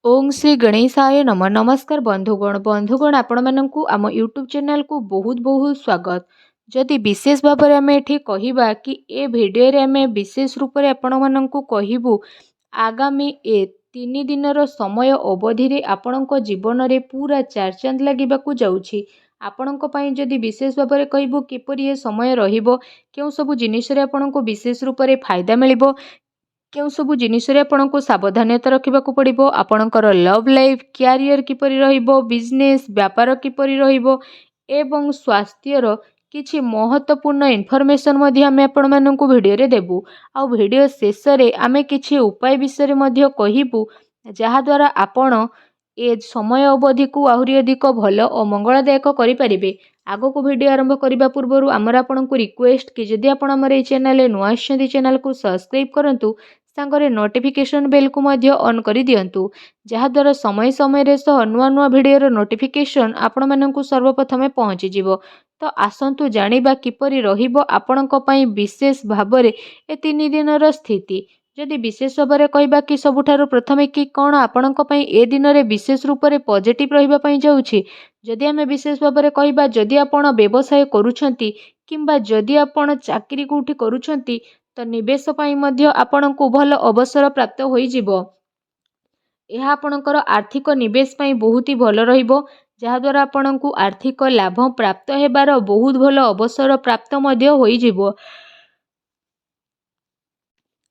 ओम श्री गणेशाय नम नमस्कार बंधुगण आपण मानकु आम यूट्यूब चैनल को बहुत बहुत स्वागत। जदि विशेष भाव में आम एठी कहिबा कि ए भिडियो रे आम विशेष रूप से आपण मानकु कहिबु आगामी ए 3 दिनर समय अवधि रे आपणक जीवन रे पूरा चार चांद लागिबाकु जाउछि। आपणक पई जदि विशेष भाव में कहिबु किपरि ए समय रहिबो केउ सब जिनिस रे आपणक विशेष रूप से फायदा मिलिबो केउ सबु जिनिसरे आपनको सावधानता रखिबाकु पड़िबो आपणकर लव लाइफ क्यारियर किपरि रहिबो बिजनेस व्यापार किपरि रहिबो एवं स्वास्थ्यर किछि महत्वपूर्ण इनफॉरमेशन मध्ये आमे आपण माननकु भिडियो रे देबु। आ भिडियो शेष रे आमे किछि उपाय विषय रे मध्ये कहिबु जहा द्वारा आपण ए समय अवधि को आहुरी अधिक भल और मंगलदायक करि परिबे। आगो को वीडियो आरंभ करबा पूर्वरु आमर आपनकु रिक्वेस्ट कि जदि आपण हमर ए चैनल नुआ आछंती चैनल को सब्सक्राइब करंतु सांगरे नोटिफिकेशन बेल को मध्य ऑन करि दियंतु जहा द्वारा समय समय रे सह नुआ नुआ वीडियो रो नोटिफिकेशन आपण माननकु सर्वप्रथमे पहुंची जिवो। तो आसंतु जानिबा किपरि रहिबो आपणक पई विशेष भाबरे ए 3 दिनर स्थिति। जदि विशेष भाव में कहबा कि सबुठारु प्रथमे कि कौन आपणक पई ए दिन रे विशेष रूप से पॉजिटिव रहिबा पई जाउछि। जदि आमे विशेष भाव में कहबा जदि आपण व्यवसाय करूछंती किंबा जदि आपण चाकरी कोठी करूछंती तो निवेश पई मध्य आपणको भल अवसर प्राप्त होई जिवो। यह आपणकर आर्थिक निवेश पई बहुत ही भल रहिबो जहा द्वारा आपणको आर्थिक लाभ प्राप्त हेबार बहुत भल अवसर प्राप्त मध्य होई जिवो।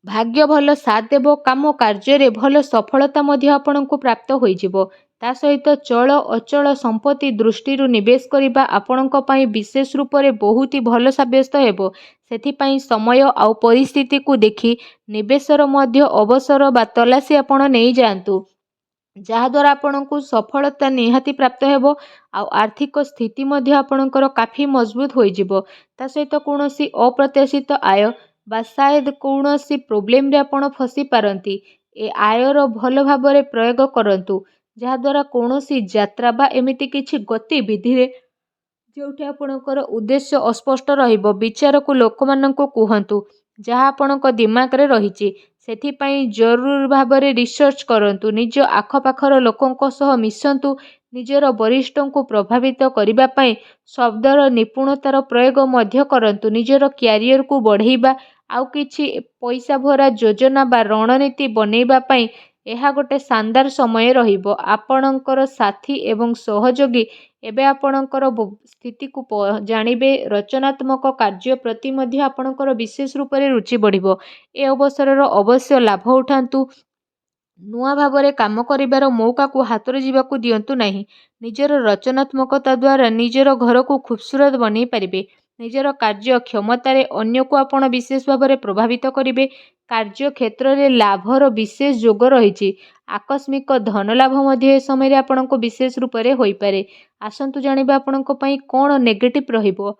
भाग्य भल साथ देव काम कार्य रे भल सफलता मध्य आपणको प्राप्त होई जिवो। ता सहित चल अचल संपत्ति दृष्टि निवेश करिबा आपणक पई विशेष रूप से बहुत ही भल साब्यस्त हेबो। सेथिपई समय आउ परिस्थिति को देखि निवेशर मध्य अवसर बा तलासी आपण नहीं जातु जहा द्वारा आपणको सफलता निहाती प्राप्त हेबो। आउ आर्थिक स्थिति मध्य आपणकर काफी मजबूत होई जिवो। ता सहित कोनोसी अप्रत्याशित आय बा शायद कौनसी प्रोब्लेम रे आपण फसी पारंती ए आयर भल भाव में प्रयोग करंतु जहा द्वारा कौनसी यात्रा बा एमिति किछि गतिविधि रे जोठी आपणकर उद्देश्य अस्पष्ट रहिबो विचार को लोक माननको कुहंतु जहा आपणक दिमाग रे रहिछि। सेथिपई जरूर भाव में रिसर्च करंतु निज आखपाखर लोकंक सह मिसंतु निजर वरिष्ठों को प्रभावित करने पाई शब्दर निपुणतार प्रयोग मध्य करंतु निजर क्यारियर को बढ़ेबा आउ किछि पैसा भरा योजना बा रणनीति बनैबा पाई यह गोटे शानदार समय रहिबो। आपणकर साथी एवं सहयोगी एबे आपणकर स्थिति को जानिबे रचनात्मक कार्य प्रति मध्य आपणकर विशेष रूप से रुचि बढ़िबो। ए अवसर अवश्य लाभ उठांतु नुआ भाव में काम करिबार मौका को हाथ जीवाकू दियंतु नहीं। निजर रचनात्मकता द्वारा निजर घर को खूबसूरत बनै पारिबे। निजर कार्य क्षमतार अन्य को आपण विशेष भाव में प्रभावित करिबे। कार्य क्षेत्र में लाभर विशेष जोग रही आकस्मिक धन लाभ मध्य समय आपनको विशेष रूप से होई पारे। आसंतु जानिबा आपनको पई कोन नेगेटिव रहिबो।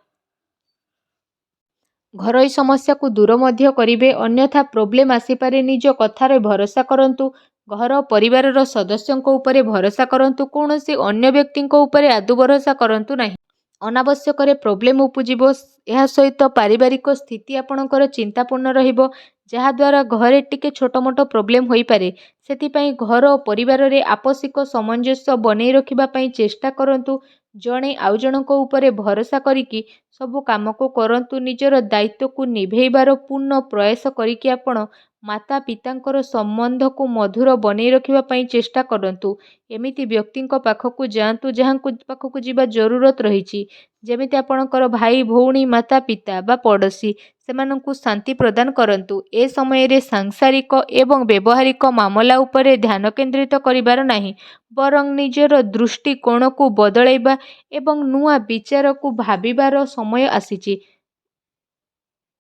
घरोई समस्या को दूर मध्य करिबे अन्यथा प्रोब्लेम आसीपारे निज कथार भरोसा करंतु घर परिवार सदस्यों उपरे भरोसा करंतु कौनसी अन्य व्यक्ति उपरे आदु भरोसा करंतु नहीं। अनावश्यक प्रोब्लेम उपजिबो। यह सहित पारिवारिक स्थिति आपणकर चिंतापूर्ण रहिबो जहा द्वारा घरे टिके छोट मोट प्रोब्लेम होई पारे। सेथिपई घर और परिवार रे आपसिक सामंजस्य बनै रखिबा पई चेष्टा करंतु जणे आउ जनक उपरे भरोसा करिकी सबु काम को करंतु निजर दायित्व को निभेइबार पूर्ण प्रयास करिकी आपण माता पितांकर संबंध को मधुर बनै रखिबा पई चेष्टा करंतु। एमिति व्यक्ति पाखकु जांतु जहां पाखकु जीवा जरूरत रही जेमिति आपणकर भाई भौणी माता पिता बा पड़ोसी सेमानंकु शांति प्रदान करंतु। ए समय रे सांसारिक एवं व्यवहारिक मामला उपरे ध्यान केंद्रित करिबार नाही बरं निजर दृष्टिकोण को बदलैबा एवं नुआ विचार को भाबिबार समय आसीची।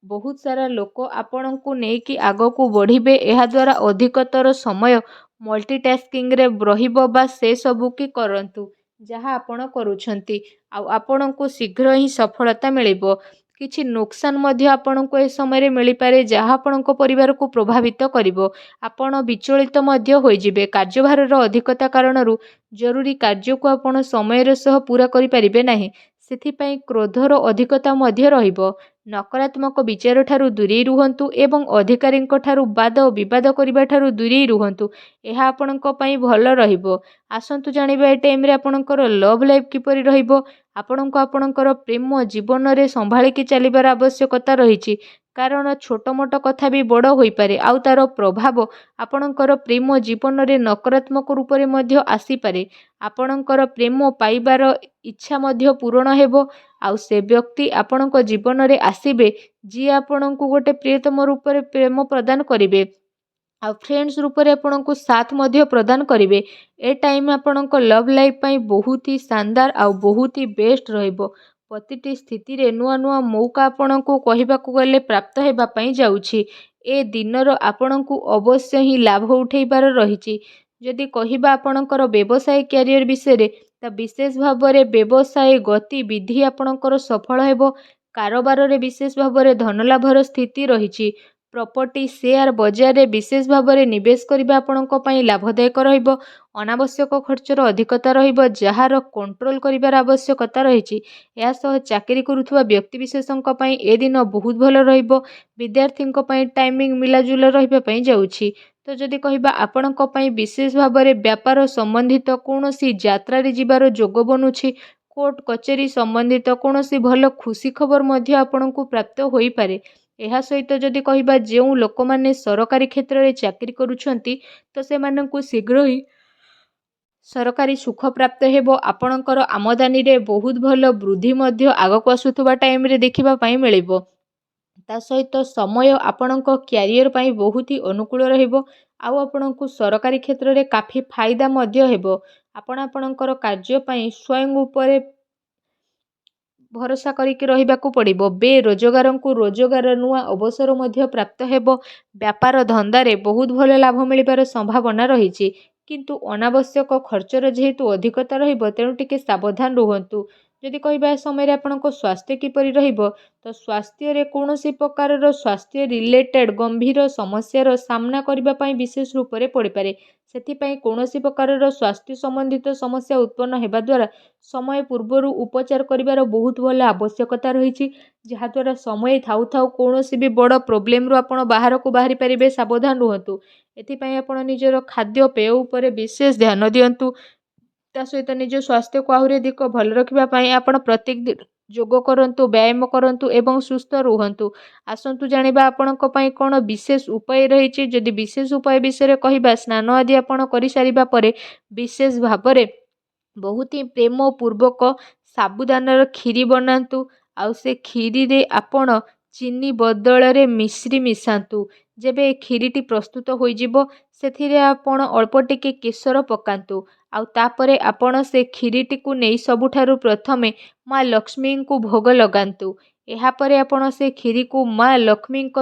बहुत सारा लोक आपण को नेकी आग को बढ़िबे एहा द्वारा अधिकतर समय मल्टीटास्किंग रे रहिबो बा से सबु की करंतु जहा आपण करूछंती आ आपण को शीघ्र ही सफलता मिलिबो। किछि नुकसान मध्य आपण को ए समय रे मिली पारे जहा आपण को परिवार को प्रभावित करिवो। आपण विचलित मध्य होई जिवे कार्यभार रो अधिकता कारणरू जरूरी कार्य को आपण समय रे सह पूरा करि परिबे नाही। सेथिपई क्रोधर अधिकता मध्य रहिबो। ନକାରାତ୍ମକ ବିଚାର ଠାରୁ ଦୂରେଇ ରୁହନ୍ତୁ ଏବଂ ଅଧିକାରୀଙ୍କ ଠାରୁ ବାଦ ବିବାଦ କରିବା ଠାରୁ ଦୂରେଇ ରୁହନ୍ତୁ। ଏହା ଆପଣଙ୍କ ପାଇଁ ଭଲ ରହିବ। ଆସନ୍ତୁ ଜାଣିବା ଏ ଟାଇମ୍ରେ ଆପଣଙ୍କର ଲଭ୍ ଲାଇଫ୍ କିପରି ରହିବ। ଆପଣଙ୍କୁ ଆପଣଙ୍କର ପ୍ରେମ ଜୀବନରେ ସମ୍ଭାଳିକି ଚାଲିବାର ଆବଶ୍ୟକତା ରହିଛି। କାରଣ ଛୋଟ ମୋଟ କଥା ବି ବଡ଼ ହୋଇପାରେ ଆଉ ତାର ପ୍ରଭାବ ଆପଣଙ୍କର ପ୍ରେମ ଜୀବନରେ ନକାରାତ୍ମକ ରୂପରେ ମଧ୍ୟ ଆସିପାରେ। ଆପଣଙ୍କର ପ୍ରେମ ପାଇବାର ଇଚ୍ଛା ମଧ୍ୟ ପୂରଣ ହେବ ଆଉ ସେ ବ୍ୟକ୍ତି ଆପଣଙ୍କ ଜୀବନରେ ଆସିବେ ଯିଏ ଆପଣଙ୍କୁ ଗୋଟେ ପ୍ରିୟତମ ରୂପରେ ପ୍ରେମ ପ୍ରଦାନ କରିବେ ଆଉ ଫ୍ରେଣ୍ଡସ୍ ରୂପରେ ଆପଣଙ୍କୁ ସାଥ ମଧ୍ୟ ପ୍ରଦାନ କରିବେ। ଏ ଟାଇମ୍ ଆପଣଙ୍କ ଲଭ୍ ଲାଇଫ୍ ପାଇଁ ବହୁତ ହି ଶାନଦାର ଆଉ ବହୁତ ହି ବେଷ୍ଟ ରହିବ। ପ୍ରତିଟି ସ୍ଥିତିରେ ନୂଆ ନୂଆ ମୌକା ଆପଣଙ୍କୁ କହିବାକୁ ଗଲେ ପ୍ରାପ୍ତ ହେବା ପାଇଁ ଯାଉଛି। ଏ ଦିନର ଆପଣଙ୍କୁ ଅବଶ୍ୟ ହିଁ ଲାଭ ଉଠେଇବାର ରହିଛି। ଯଦି କହିବା ଆପଣଙ୍କର ବ୍ୟବସାୟ କ୍ୟାରିୟର ବିଷୟରେ ତା ବିଶେଷ ଭାବରେ ବ୍ୟବସାୟ ଗତିବିଧି ଆପଣଙ୍କର ସଫଳ ହେବ। କାରବାରରେ ବିଶେଷ ଭାବରେ ଧନଲାଭର ସ୍ଥିତି ରହିଛି। ପ୍ରପର୍ଟି ସେୟାର ବଜାରରେ ବିଶେଷ ଭାବରେ ନିବେଶ କରିବା ଆପଣଙ୍କ ପାଇଁ ଲାଭଦାୟକ ରହିବ। ଅନାବଶ୍ୟକ ଖର୍ଚ୍ଚର ଅଧିକତା ରହିବ ଯାହାର କଣ୍ଟ୍ରୋଲ କରିବାର ଆବଶ୍ୟକତା ରହିଛି। ଏହା ସହ ଚାକିରି କରୁଥିବା ବ୍ୟକ୍ତିବିଶେଷଙ୍କ ପାଇଁ ଏ ଦିନ ବହୁତ ଭଲ ରହିବ। ବିଦ୍ୟାର୍ଥୀଙ୍କ ପାଇଁ ଟାଇମିଂ ମିଲାଜୁଲା ରହିବା ପାଇଁ ଯାଉଛି। ତ ଯଦି କହିବା ଆପଣଙ୍କ ପାଇଁ ବିଶେଷ ଭାବରେ ବ୍ୟାପାର ସମ୍ବନ୍ଧିତ କୌଣସି ଯାତ୍ରାରେ ଯିବାର ଯୋଗ ବନୁଛି। କୋର୍ଟ କଚେରୀ ସମ୍ବନ୍ଧିତ କୌଣସି ଭଲ ଖୁସି ଖବର ମଧ୍ୟ ଆପଣଙ୍କୁ ପ୍ରାପ୍ତ ହୋଇପାରେ। ଏହା ସହିତ ଯଦି କହିବା ଯେଉଁ ଲୋକମାନେ ସରକାରୀ କ୍ଷେତ୍ରରେ ଚାକିରି କରୁଛନ୍ତି ତ ସେମାନଙ୍କୁ ଶୀଘ୍ର ହିଁ ସରକାରୀ ସୁଖ ପ୍ରାପ୍ତ ହେବ। ଆପଣଙ୍କର ଆମଦାନୀରେ ବହୁତ ଭଲ ବୃଦ୍ଧି ମଧ୍ୟ ଆଗକୁ ଆସୁଥିବା ଟାଇମ୍ରେ ଦେଖିବା ପାଇଁ ମିଳିବ। ତା ସହିତ ସମୟ ଆପଣଙ୍କ କ୍ୟାରିୟର ପାଇଁ ବହୁତ ହି ଅନୁକୂଳ ରହିବ ଆଉ ଆପଣଙ୍କୁ ସରକାରୀ କ୍ଷେତ୍ରରେ କାଫି ଫାଇଦା ମଧ୍ୟ ହେବ। ଆପଣ ଆପଣଙ୍କର କାର୍ଯ୍ୟ ପାଇଁ ସ୍ୱୟଂ ଉପରେ ଭରସା କରିକି ରହିବାକୁ ପଡ଼ିବ। ବେରୋଜଗାରଙ୍କୁ ରୋଜଗାର ନୂଆ ଅବସର ମଧ୍ୟ ପ୍ରାପ୍ତ ହେବ। ବ୍ୟାପାର ଧନ୍ଦାରେ ବହୁତ ଭଲ ଲାଭ ମିଳିବାର ସମ୍ଭାବନା ରହିଛି। କିନ୍ତୁ ଅନାବଶ୍ୟକ ଖର୍ଚ୍ଚର ଯେହେତୁ ଅଧିକତା ରହିବ ତେଣୁ ଟିକେ ସାବଧାନ ରୁହନ୍ତୁ। ଯଦି କହିବା ଏ ସମୟରେ ଆପଣଙ୍କ ସ୍ୱାସ୍ଥ୍ୟ କିପରି ରହିବ ତ ସ୍ୱାସ୍ଥ୍ୟରେ କୌଣସି ପ୍ରକାରର ସ୍ୱାସ୍ଥ୍ୟ ରିଲେଟେଡ୍ ଗମ୍ଭୀର ସମସ୍ୟାର ସାମ୍ନା କରିବା ପାଇଁ ବିଶେଷ ରୂପରେ ପଡ଼ିପାରେ। ସେଥିପାଇଁ କୌଣସି ପ୍ରକାରର ସ୍ୱାସ୍ଥ୍ୟ ସମ୍ବନ୍ଧିତ ସମସ୍ୟା ଉତ୍ପନ୍ନ ହେବା ଦ୍ୱାରା ସମୟ ପୂର୍ବରୁ ଉପଚାର କରିବାର ବହୁତ ଭଲ ଆବଶ୍ୟକତା ରହିଛି। ଯାହାଦ୍ୱାରା ସମୟ ଥାଉ ଥାଉ କୌଣସି ବି ବଡ଼ ପ୍ରୋବ୍ଲେମରୁ ଆପଣ ବାହାରକୁ ବାହାରି ପାରିବେ। ସାବଧାନ ରୁହନ୍ତୁ। ଏଥିପାଇଁ ଆପଣ ନିଜର ଖାଦ୍ୟପେୟ ଉପରେ ବିଶେଷ ଧ୍ୟାନ ଦିଅନ୍ତୁ। ତା ସହିତ ନିଜ ସ୍ୱାସ୍ଥ୍ୟକୁ ଆହୁରି ଅଧିକ ଭଲ ରଖିବା ପାଇଁ ଆପଣ ପ୍ରତ୍ୟେକ ଦିନ ଯୋଗ କରନ୍ତୁ, ବ୍ୟାୟାମ କରନ୍ତୁ ଏବଂ ସୁସ୍ଥ ରୁହନ୍ତୁ। ଆସନ୍ତୁ ଜାଣିବା ଆପଣଙ୍କ ପାଇଁ କ'ଣ ବିଶେଷ ଉପାୟ ରହିଛି। ଯଦି ବିଶେଷ ଉପାୟ ବିଷୟରେ କହିବା ସ୍ନାନ ଆଦି ଆପଣ କରିସାରିବା ପରେ ବିଶେଷ ଭାବରେ ବହୁତ ହିଁ ପ୍ରେମ ପୂର୍ବକ ସାବୁଦାନାର କ୍ଷୀରି ବନାନ୍ତୁ ଆଉ ସେ କ୍ଷୀରିରେ ଆପଣ ଚିନି ବଦଳରେ ମିଶ୍ରି ମିଶାନ୍ତୁ। ଯେବେ ଏ କ୍ଷୀରିଟି ପ୍ରସ୍ତୁତ ହୋଇଯିବ ସେଥିରେ ଆପଣ ଅଳ୍ପ ଟିକେ କେଶର ପକାନ୍ତୁ ଆଉ ତାପରେ ଆପଣ ସେ କ୍ଷୀରିଟିକୁ ନେଇ ସବୁଠାରୁ ପ୍ରଥମେ ମା ଲକ୍ଷ୍ମୀଙ୍କୁ ଭୋଗ ଲଗାନ୍ତୁ। ଏହାପରେ ଆପଣ ସେ କ୍ଷୀରିକୁ ମା ଲକ୍ଷ୍ମୀଙ୍କ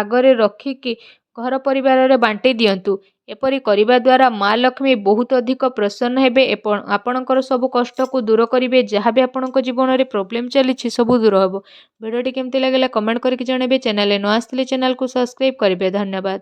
ଆଗରେ ରଖିକି ଘର ପରିବାରରେ ବାଣ୍ଟି ଦିଅନ୍ତୁ। ଏପରି କରିବା ଦ୍ୱାରା ମା ଲକ୍ଷ୍ମୀ ବହୁତ ଅଧିକ ପ୍ରସନ୍ନ ହେବେ ଏବଂ ଆପଣଙ୍କର ସବୁ କଷ୍ଟକୁ ଦୂର କରିବେ। ଯାହା ବି ଆପଣଙ୍କ ଜୀବନରେ ପ୍ରୋବ୍ଲେମ୍ ଚାଲିଛି ସବୁ ଦୂର ହେବ। ଭିଡ଼ିଓଟି କେମିତି ଲାଗିଲା କମେଣ୍ଟ କରିକି ଜଣାଇବେ। ଚ୍ୟାନେଲରେ ନ ଆସିଥିଲେ ଚ୍ୟାନେଲକୁ ସବସ୍କ୍ରାଇବ୍ କରିବେ। ଧନ୍ୟବାଦ।